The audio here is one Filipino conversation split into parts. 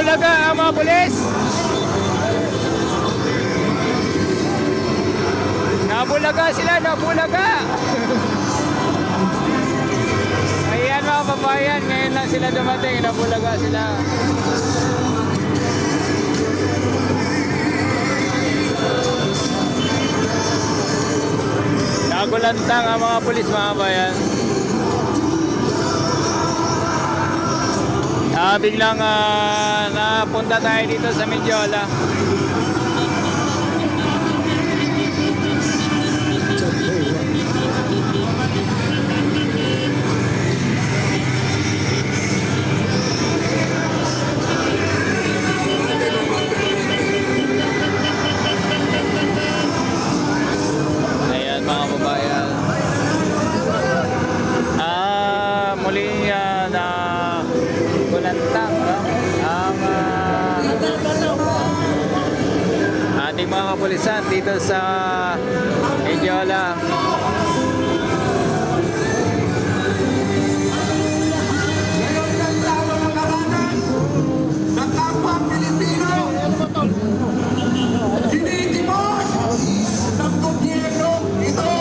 Nabulaga ang mga pulis. Nabulaga sila, nabulaga. Ayan mga kababayan, ngayon lang sila dumating, nabulaga sila. Nagulantang ang mga pulis mga kababayan. Biglang napunta tayo dito sa Medjola. Ayan mga kababayan. Muli na kulantang ang ating mga kapulisan dito sa Medjola. Ng kapwa Pilipino, dinidimos ng gobyerno ito.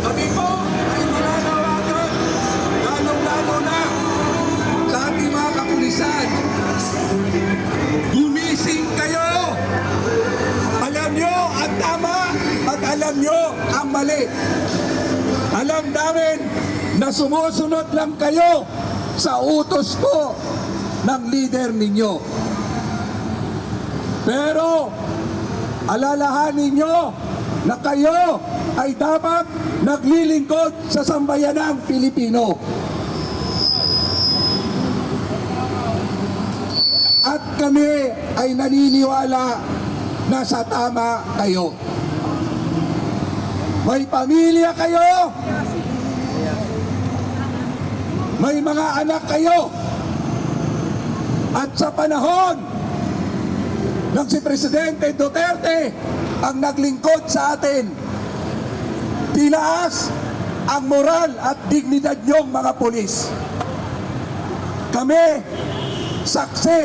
Kami po ay mananawagan, lalong-lalo na sa ating mga kapulisan. Gumising kayo! Alam nyo ang tama at alam nyo ang mali. Alam namin na sumusunod lang kayo sa utos po ng leader ninyo. Pero alalahanin nyo na kayo ay dapat naglilingkod sa sambayanang Pilipino. At kami ay naniniwala na sa tama kayo. May pamilya kayo. May mga anak kayo. At sa panahon ng si Presidente Duterte ang naglingkod sa atin, tinaas ang moral at dignidad niyong mga pulis. Kami, saksi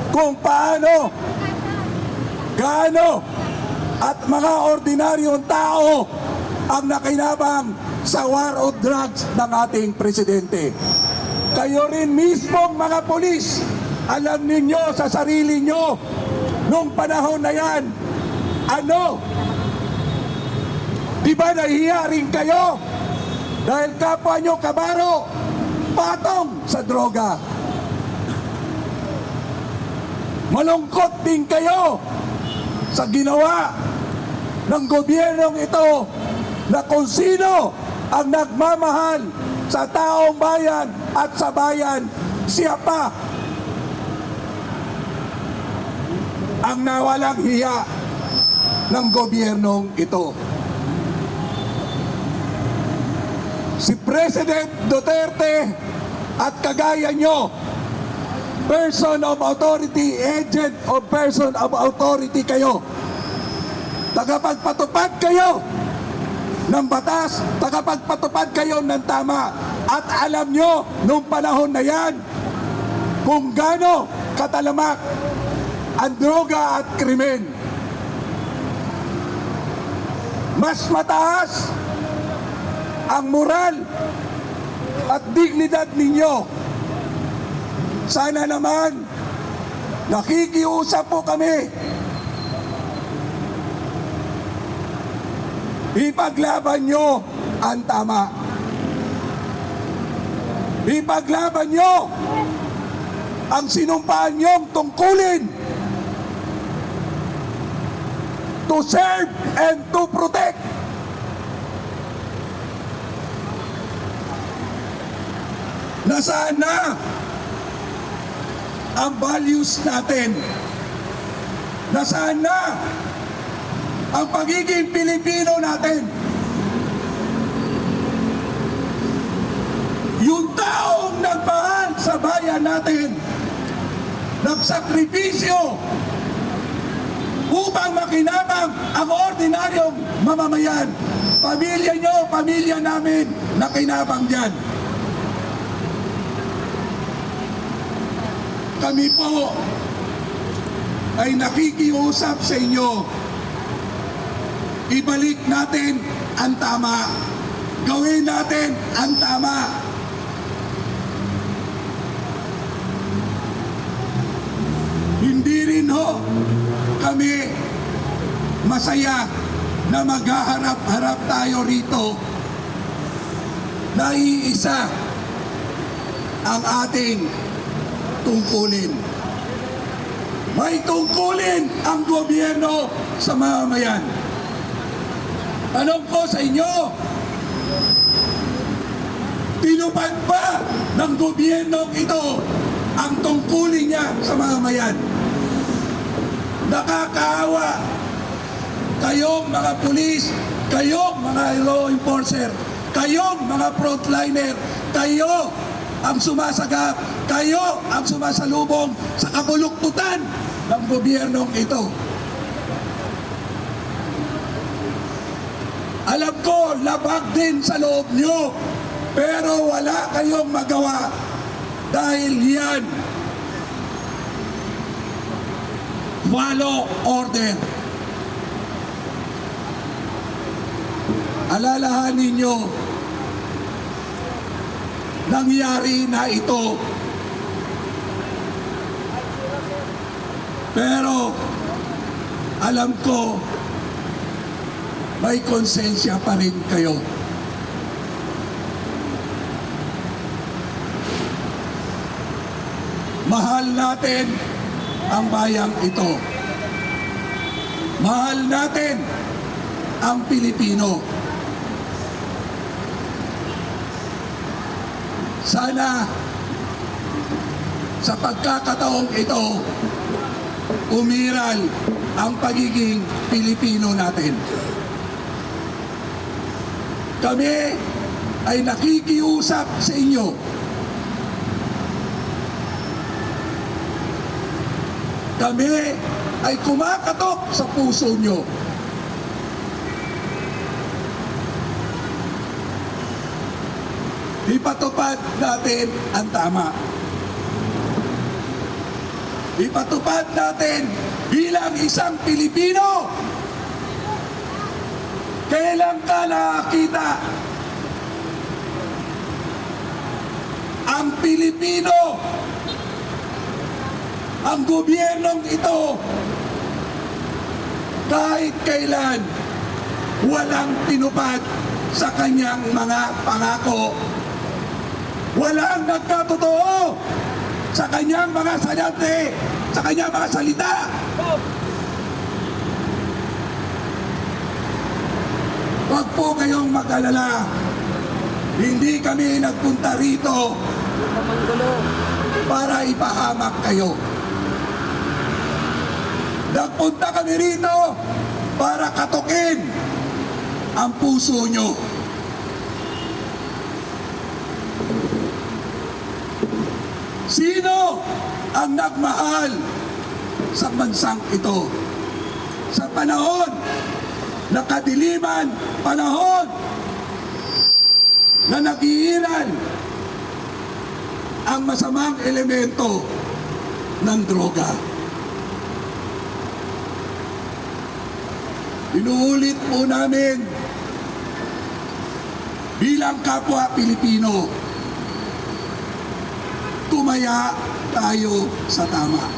kung paano, gaano, at mga ordinaryong tao ang nakinabang sa war on drugs ng ating presidente. Kayo rin mismong mga pulis, alam ninyo sa sarili nyo nung panahon na yan, ano? Di ba nahihiya rin kayo dahil kapwa nyo kabaro patong sa droga? Malungkot din kayo sa ginawa ng gobyernong ito na kung sino ang nagmamahal sa taong bayan at sa bayan, siya pa ang nawalang hiya ng gobyernong ito. Si President Duterte at kagaya nyo, person of authority, agent of person of authority kayo. Tagapagpatupad kayo ng batas, tagapagpatupad kayo ng tama. At alam nyo, nung panahon na yan, kung gaano katalamak ang droga at krimen. Mas mataas ang moral at dignidad ninyo. Sana naman, nakikiusap po kami. Ipaglaban nyo ang tama. Ipaglaban nyo ang sinumpaan nyong tungkulin to serve and to protect. Nasaan na ang values natin? Nasaan na ang pagiging Pilipino natin? Yung taong nagmahal sa bayan natin, nagsakripisyo upang makinabang ang ordinaryong mamamayan. Pamilya nyo, pamilya namin, nakinabang dyan. kami po ay nakikiusap sa inyo. Ibalik natin ang tama. Gawin natin ang tama. Hindi rin ho kami masaya na maghaharap-harap tayo rito na iisa ang ating tungkulin. May tungkulin ang gobyerno sa mamamayan. Tanong ko sa inyo, tinupad ba ng gobyernong ito ang tungkulin niya sa mamamayan? Nakakaawa kayong mga pulis, kayong mga law enforcer, kayong mga frontliner, kayo ang sumasagap, kayo ang sumasalubong sa kabuluktutan ng gobyernong ito. Alam ko, labag din sa loob nyo, pero wala kayong magawa dahil yan follow order. Alalahanin nyo, nangyari na ito. Pero alam ko, may konsensya pa rin kayo. Mahal natin ang bayang ito. Mahal natin ang Pilipino. Sana sa pagkakataong ito, umiral ang pagiging Pilipino natin. Kami ay nakikiusap sa inyo. Kami ay kumakatok sa puso nyo. Ipatupad natin ang tama. Ipatupad natin bilang isang Pilipino. Kailan ka nakakita ang Pilipino, ang gobyernong ito, kahit kailan walang tinupad sa kanyang mga pangako? Walang nagkatotoo sa kanyang mga salite, sa kanyang mga salita. Huwag po kayong mag-alala. Hindi kami nagpunta rito para ipahamak kayo. Nagpunta kami rito para katukin ang puso nyo. Sino ang nagmahal sa bansang ito? Sa panahon na kadiliman, panahon na nag-iiral ang masamang elemento ng droga. Inuulit po namin bilang kapwa Pilipino, tumaya tayo sa tama.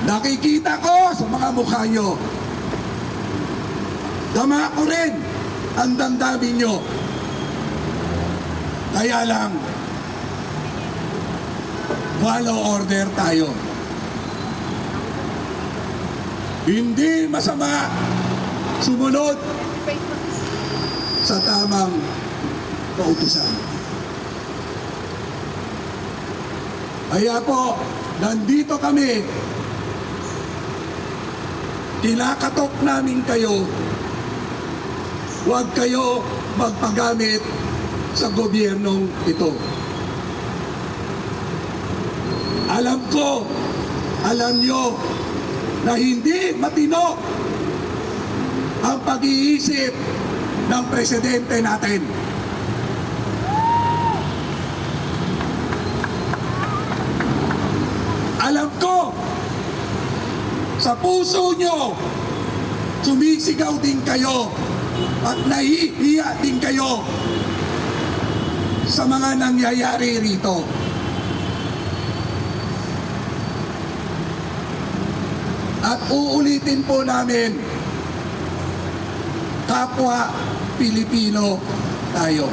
Nakikita ko sa mga mukha nyo, dama ko rin ang damdamin nyo. Kaya lang, follow order tayo. Hindi masama sumunod sa tamang kautusan. Kaya po, nandito kami. Kinakatok namin kayo. Huwag kayo magpagamit sa gobyernong ito. Alam ko, alam nyo na hindi matino ang pag-iisip ng presidente natin. Alam ko, sa puso nyo, sumisigaw din kayo at nahihiya din kayo sa mga nangyayari rito. At uulitin po namin, kapwa Pilipino tayo.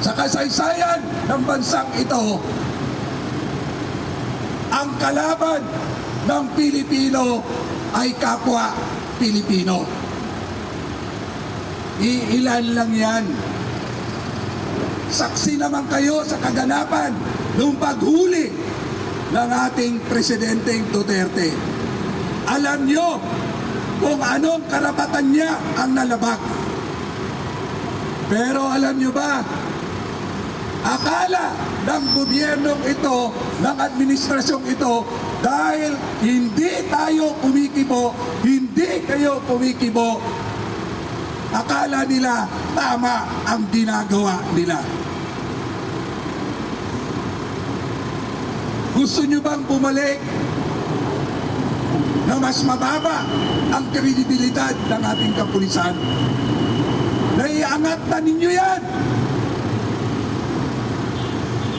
Sa kasaysayan ng bansang ito, ang kalaban ng Pilipino ay kapwa Pilipino. Iilan lang yan. Saksi naman kayo sa kaganapan ng paghuli ng ating Presidenteng Duterte. Alam nyo kung anong karapatan niya ang nalabag. Pero alam nyo ba, akala ng gobyernong ito, ng administrasyong ito, dahil hindi tayo kumikibo, hindi kayo kumikibo, akala nila tama ang ginagawa nila. Gusto nyo bang bumalik na mas mababa ang kredibilidad ng ating kapulisan? Naiangat na ninyo yan.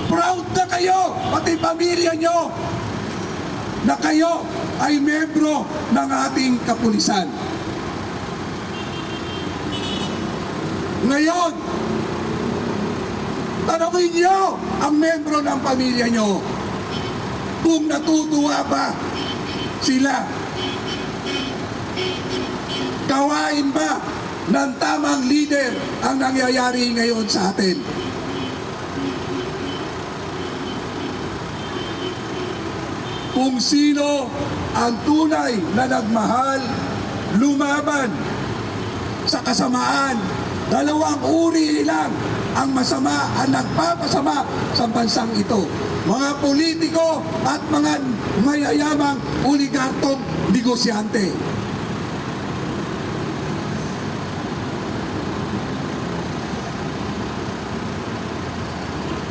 Proud na kayo, pati pamilya nyo, na kayo ay membro ng ating kapulisan. Ngayon, tanongin nyo ang membro ng pamilya nyo kung natutuwa ba sila. Gawain ba ng tamang leader ang nangyayari ngayon sa atin? Kung sino ang tunay na nagmahal, lumaban sa kasamaan, dalawang uri lang ang masama, ang nagpapasama sa bansang ito. Mga politiko at mga mayayamang oligarkong negosyante.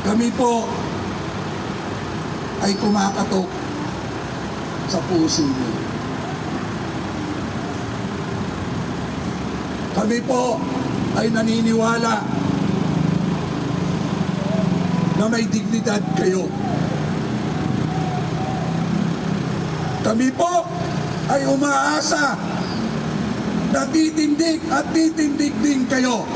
Kami po ay kumakatok sa puso niyo. Kami po ay naniniwala na may dignidad kayo. Kami po ay umaasa na titindig at titindig din kayo.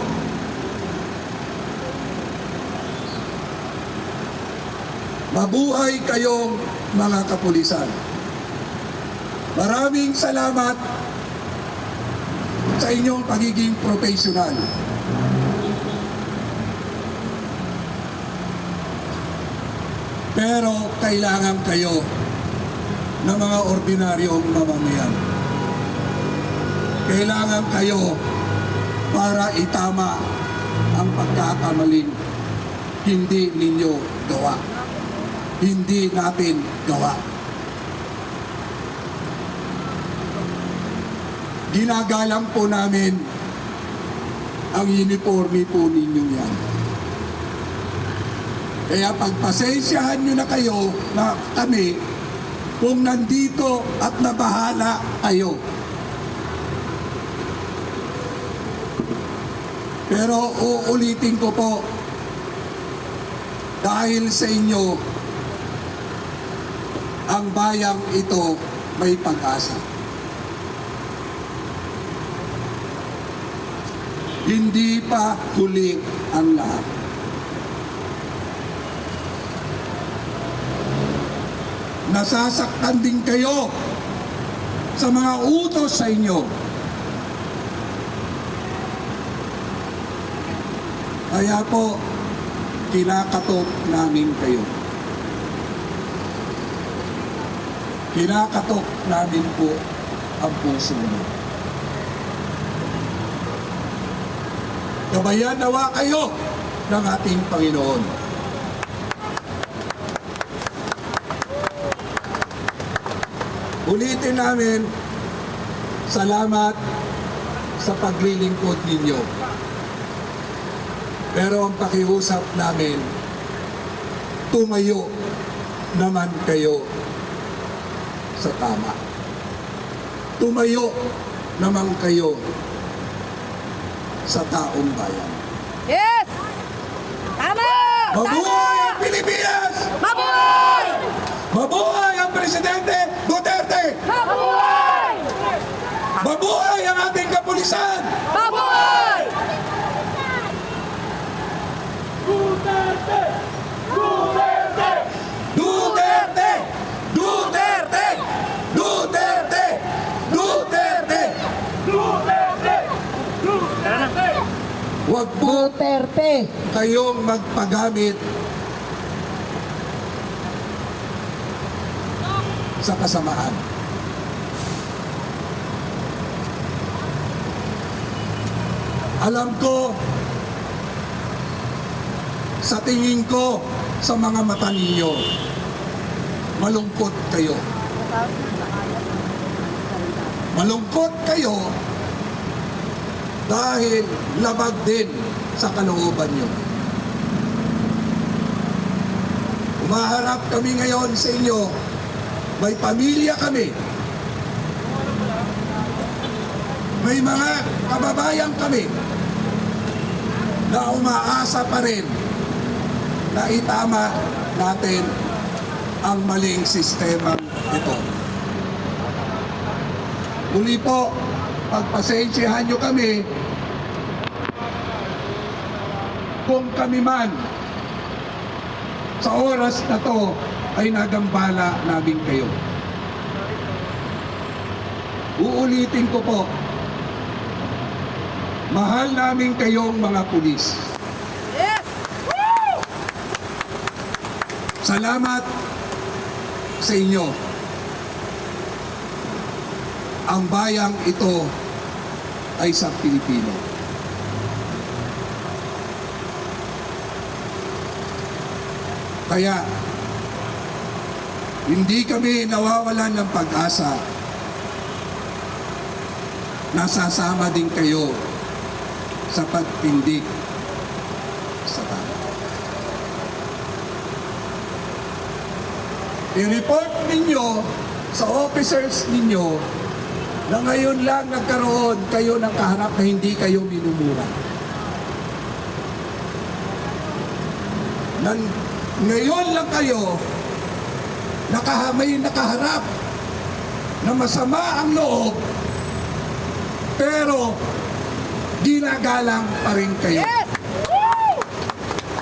Mabuhay kayong mga kapulisan. Maraming salamat sa inyong pagiging profesional. Pero kailangan kayo ng mga ordinaryong mamamayan. Kailangan kayo para itama ang pagkakamaling hindi ninyo gawa. Hindi natin gawa. Ginagalang po namin ang uniforme po ninyo yan. Kaya pagpasensyahan nyo na kayo na kami kung nandito at nabahala kayo. Pero uulitin ko po, dahil sa inyo, ang bayang ito may pag-asa. Hindi pa huli ang lahat. Nasasaktan din kayo sa mga utos sa inyo. Kaya po, kinakatok namin kayo. Kinakatok namin po ang puso mo. Gabayan nawa kayo ng ating Panginoon. Ulitin namin, salamat sa paglilingkod ninyo. Pero ang pakiusap namin, tumayo naman kayo sa tama. Tumayo naman kayo sa taong bayan. Yes! Tama! Mabuhay ang Pilipinas! Mabuhay! Mabuhay ang Presidente Duterte! Mabuhay! Mabuhay ang ating kapulisan! Mabuhay! Duterte! Duterte! Duterte! Duterte! Huwag po Duterte! kayong magpagamit sa kasamaan. Alam ko, sa tingin ko, sa mga mata ninyo, malungkot kayo. Malungkot kayo dahil labag din sa kalooban nyo. Umaharap kami ngayon sa inyo, may pamilya kami, may mga kababayan kami na umaasa pa rin na itama natin ang maling sistema ito. Muli po, pagpasensyahan nyo kami kung kami man sa oras na to ay nagambala namin kayo. Uulitin ko po, mahal namin kayong mga pulis. Yes! Woo! Salamat sa inyo. Ang bayang ito ay sa Pilipino. Kaya, hindi kami nawawalan ng pag-asa. Nasasama din kayo sa pagtindig sa tama. I-report ninyo sa officers ninyo na ngayon lang nagkaroon kayo ng kaharap na hindi kayo minumura. Ngayon lang kayo may nakaharap na masama ang loob, pero ginagalang pa rin kayo. Yes!